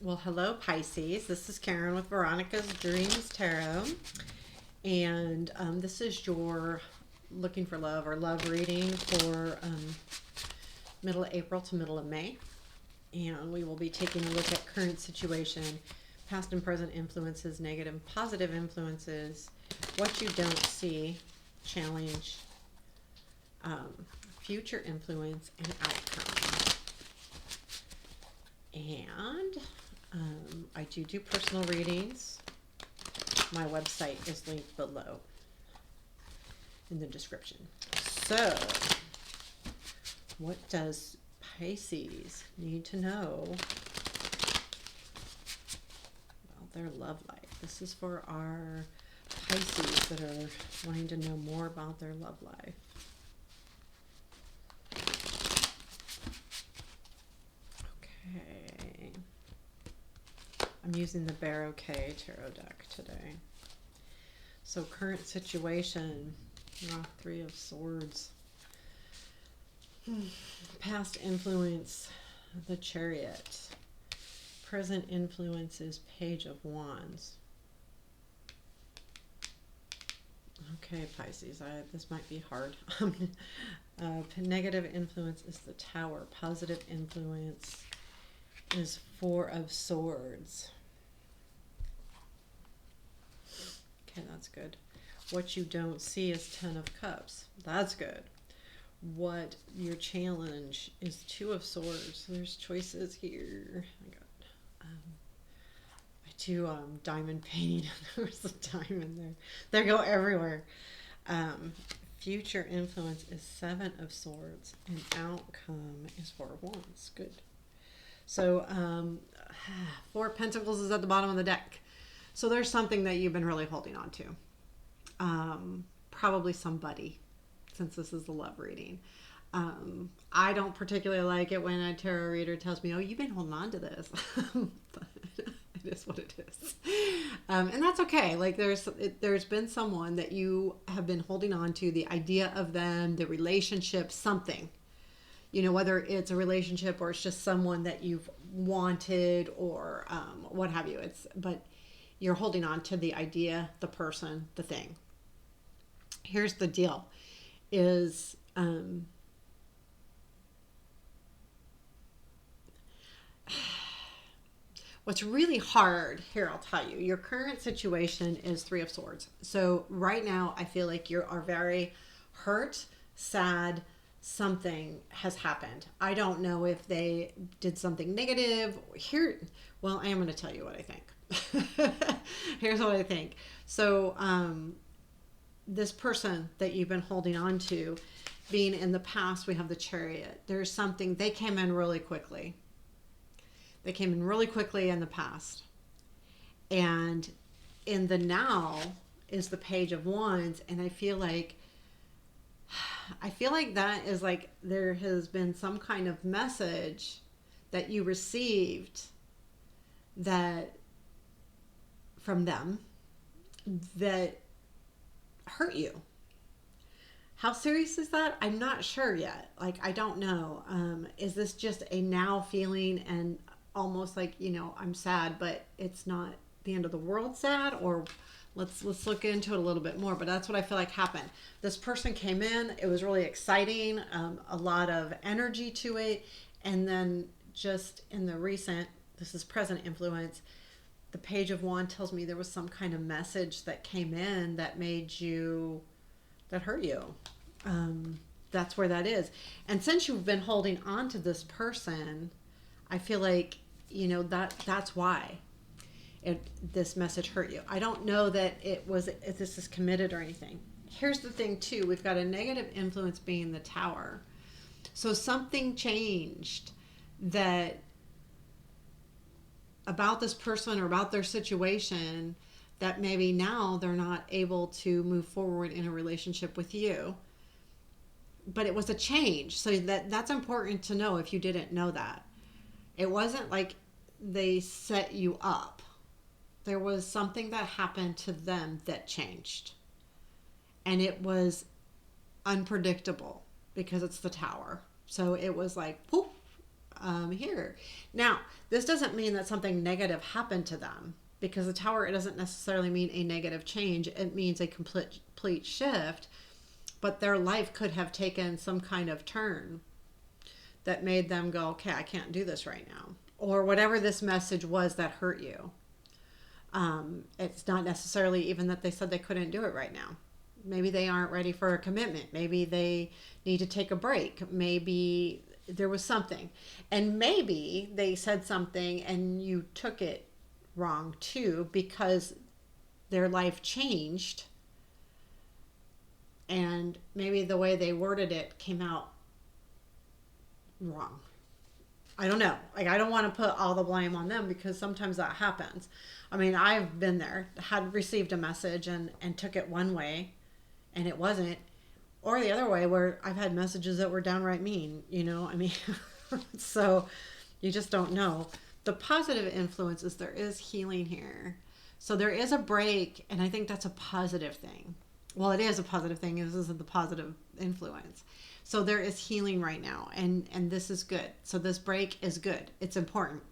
Well, hello, Pisces. This is Karen with Veronica's Dreams Tarot. And this is your looking for love or love reading for middle of April to middle of May. And we will be taking a look at current situation, past and present influences, negative and positive influences, what you don't see, challenge, future influence, and outcome. And I do personal readings. My website is linked below in the description. So, what does Pisces need to know about their love life? This is for our Pisces that are wanting to know more about their love life. Okay. I'm using the Baroque Tarot deck today. So current situation, Three of Swords. Past influence, the Chariot. Present influence is Page of Wands. Okay, Pisces, this might be hard. Negative influence is the Tower. Positive influence is Four of Swords. Okay, that's good. What you don't see is Ten of Cups. That's good. What your challenge is Two of Swords. There's choices here. I do diamond painting. There's a diamond there. They go everywhere. Future influence is Seven of Swords, and outcome is Four of Wands. Good. So Four of Pentacles is at the bottom of the deck. So there's something that you've been really holding on to. Probably somebody, since this is the love reading. I don't particularly like it when a tarot reader tells me, oh, you've been holding on to this. But it is what it is. And that's okay. Like there's been someone that you have been holding on to, the idea of them, the relationship, something. You know, whether it's a relationship or it's just someone that you've wanted or what have you. But you're holding on to the idea, the person, the thing. Here's the deal, is what's really hard, here I'll tell you, your current situation is Three of Swords. So right now I feel like you are very hurt, sad, something has happened. I don't know if they did something negative. Well, I am going to tell you what I think. Here's what I think. So this person that you've been holding on to, being in the past, we have the Chariot. There's something, they came in really quickly. They came in really quickly in the past. And in the now is the Page of Wands. And I feel like that is like there has been some kind of message that you received that from them that hurt you. How serious is that? I'm not sure yet. Like, I don't know. Is this just a now feeling and almost like, I'm sad, but it's not the end of the world sad? Or let's look into it a little bit more. But that's what I feel like happened. This person came in. It was really exciting. A lot of energy to it. And then just in the recent, this is present influence, the Page of Wands tells me there was some kind of message that came in that hurt you. That's where that is. And since you've been holding on to this person, I feel like, that's why this message hurt you. I don't know that if this is committed or anything. Here's the thing too. We've got a negative influence being the Tower. So something changed about this person or about their situation that maybe now they're not able to move forward in a relationship with you. But it was a change. So that's important to know if you didn't know that. It wasn't like they set you up. There was something that happened to them that changed. And it was unpredictable because it's the Tower. So it was like, poof, here. Now, this doesn't mean that something negative happened to them, because the Tower, it doesn't necessarily mean a negative change. It means a complete shift, but their life could have taken some kind of turn that made them go, okay, I can't do this right now. Or whatever this message was that hurt you. It's not necessarily even that they said they couldn't do it right now. Maybe they aren't ready for a commitment. Maybe they need to take a break. Maybe there was something. And maybe they said something and you took it wrong too, because their life changed and maybe the way they worded it came out wrong. I don't know. Like, I don't want to put all the blame on them, because sometimes that happens. I mean, I've been there, had received a message and took it one way and it wasn't, or the other way where I've had messages that were downright mean, you know, I mean, so you just don't know. The positive influence is there is healing here. So there is a break, and I think that's a positive thing. Well, it is a positive thing. This is the positive influence. So there is healing right now, and this is good. So this break is good. It's important.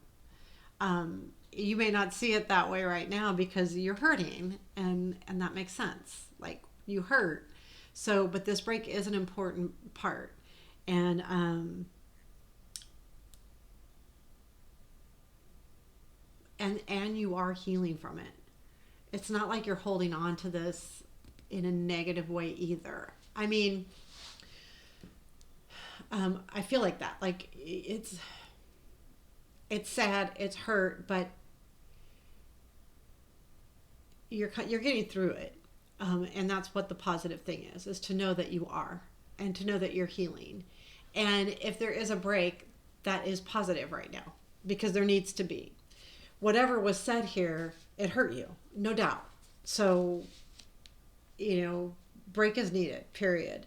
You may not see it that way right now because you're hurting, and that makes sense. Like, you hurt. So, but this break is an important part. And you are healing from it. It's not like you're holding on to this in a negative way either. I mean, I feel like that. Like, it's sad, it's hurt, but you're getting through it. And that's what the positive thing is to know that you are, and to know that you're healing. And if there is a break, that is positive right now, because there needs to be. Whatever was said here, it hurt you, no doubt. So, break is needed, period.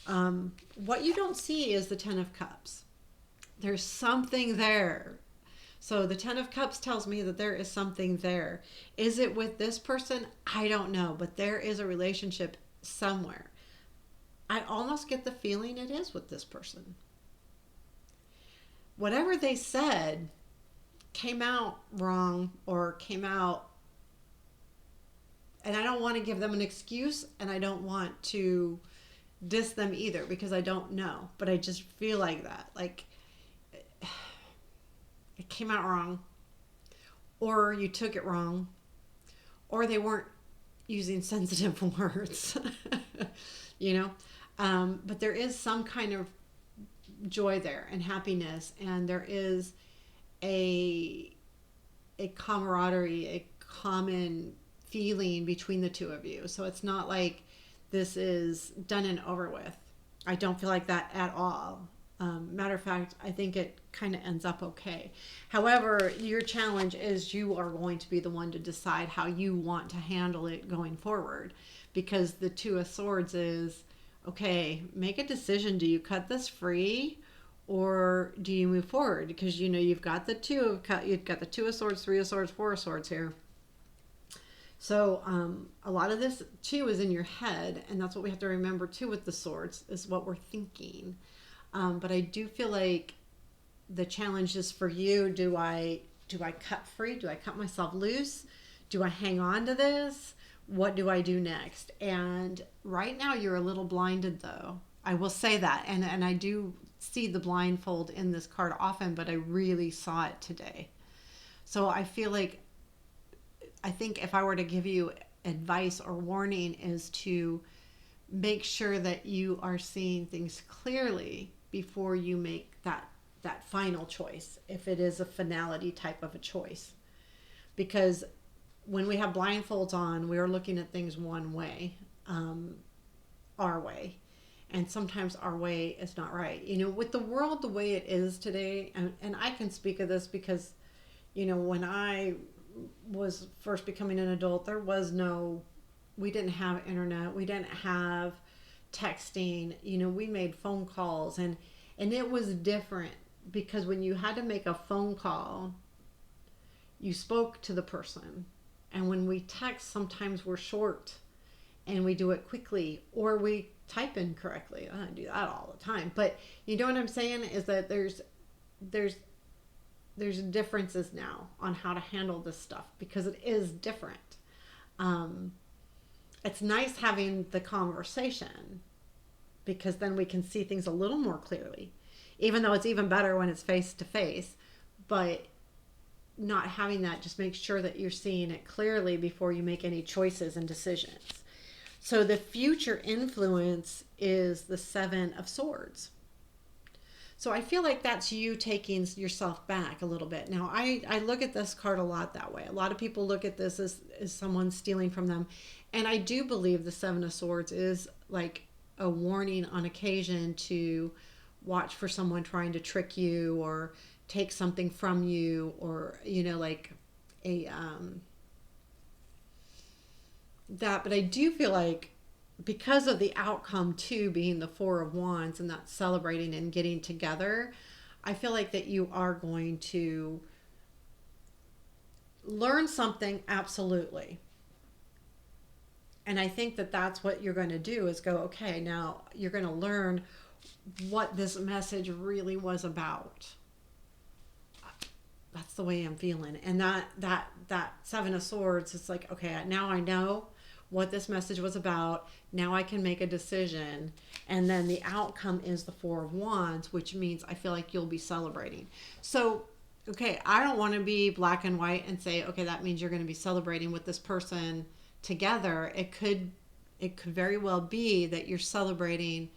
What you don't see is the Ten of Cups. There's something there. So the Ten of Cups tells me that there is something there. Is it with this person? I don't know, but there is a relationship somewhere. I almost get the feeling it is with this person. Whatever they said came out wrong, or came out, and I don't want to give them an excuse, and I don't want to diss them either, because I don't know, but I just feel like that. Like, it came out wrong, or you took it wrong, or they weren't using sensitive words, but there is some kind of joy there, and happiness, and there is a camaraderie, a common feeling between the two of you. So it's not like this is done and over with. I don't feel like that at all. Matter of fact, I think it kind of ends up okay. However, your challenge is you are going to be the one to decide how you want to handle it going forward, because the Two of Swords is, okay, make a decision. Do you cut this free, or do you move forward? Because you've got the Two of Swords, Three of Swords, Four of Swords here. So a lot of this too is in your head, and that's what we have to remember too with the swords, is what we're thinking. But I do feel like the challenge is for you. Do I cut free? Do I cut myself loose? Do I hang on to this? What do I do next? And right now you're a little blinded, though. I will say that. And I do see the blindfold in this card often, but I really saw it today. So I feel like, I think if I were to give you advice or warning, is to make sure that you are seeing things clearly before you make that final choice, if it is a finality type of a choice. Because when we have blindfolds on, we are looking at things one way, our way. And sometimes our way is not right. With the world the way it is today, and I can speak of this because, when I was first becoming an adult, we didn't have internet, we didn't have texting, we made phone calls, and it was different, because when you had to make a phone call, you spoke to the person, and when we text, sometimes we're short and we do it quickly, or we type incorrectly. I do that all the time, but you know what I'm saying is that there's there's there's differences now on how to handle this stuff because it is different. Um, it's nice having the conversation because then we can see things a little more clearly, even though it's even better when it's face to face. But not having that just makes sure that you're seeing it clearly before you make any choices and decisions. So the future influence is the Seven of Swords. So I feel like that's you taking yourself back a little bit. Now, I look at this card a lot that way. A lot of people look at this as someone stealing from them. And I do believe the Seven of Swords is like a warning on occasion to watch for someone trying to trick you or take something from you, or, like a, that. But I do feel like because of the outcome too being the Four of Wands and that celebrating and getting together, I feel like that you are going to learn something, absolutely. And I think that that's what you're going to do is go, okay, now you're going to learn what this message really was about. That's the way I'm feeling. And that Seven of Swords, it's like, okay, now I know what this message was about. Now I can make a decision. And then the outcome is the Four of Wands, which means I feel like you'll be celebrating. So, okay, I don't want to be black and white and say, okay, that means you're going to be celebrating with this person together. It could very well be that you're celebrating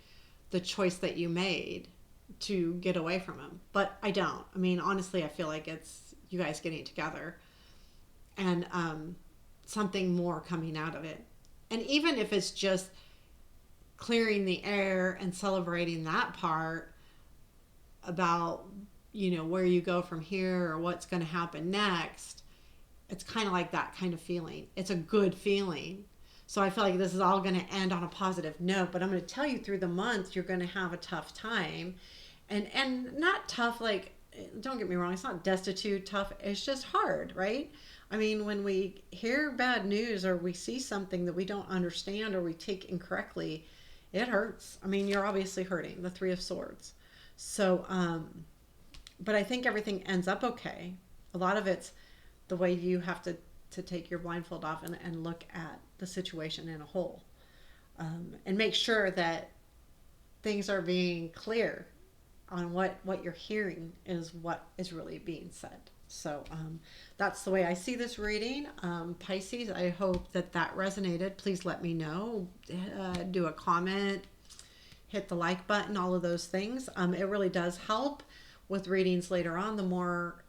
the choice that you made to get away from him. But I don't. I mean, honestly, I feel like it's you guys getting together and something more coming out of it. And even if it's just clearing the air and celebrating that part about, where you go from here or what's going to happen next, it's kind of like that kind of feeling. It's a good feeling. So I feel like this is all going to end on a positive note, but I'm going to tell you through the month you're going to have a tough time. And not tough, like, don't get me wrong, it's not destitute tough, it's just hard, right? I mean, when we hear bad news or we see something that we don't understand or we take incorrectly, it hurts. I mean, you're obviously hurting, the Three of Swords. So, but I think everything ends up okay. A lot of it's the way you have to take your blindfold off and look at the situation in a whole, and make sure that things are being clear on what you're hearing is what is really being said. So that's the way I see this reading. Pisces, I hope that resonated. Please let me know. Do a comment, hit the like button, all of those things. It really does help with readings later on. The more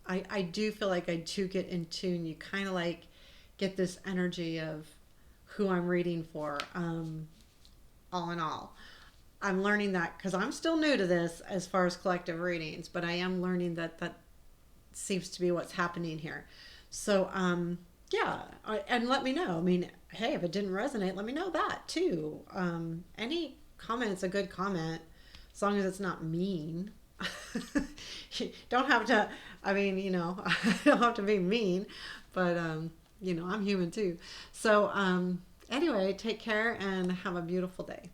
I do feel like I do get in tune. You kind of like get this energy of who I'm reading for, all in all. I'm learning that because I'm still new to this as far as collective readings, but I am learning that seems to be what's happening here. So, yeah, and let me know. I mean, hey, if it didn't resonate, let me know that too. Any comment's a good comment, as long as it's not mean. You don't have to, I mean, I don't have to be mean, but, I'm human too. So, anyway, take care and have a beautiful day.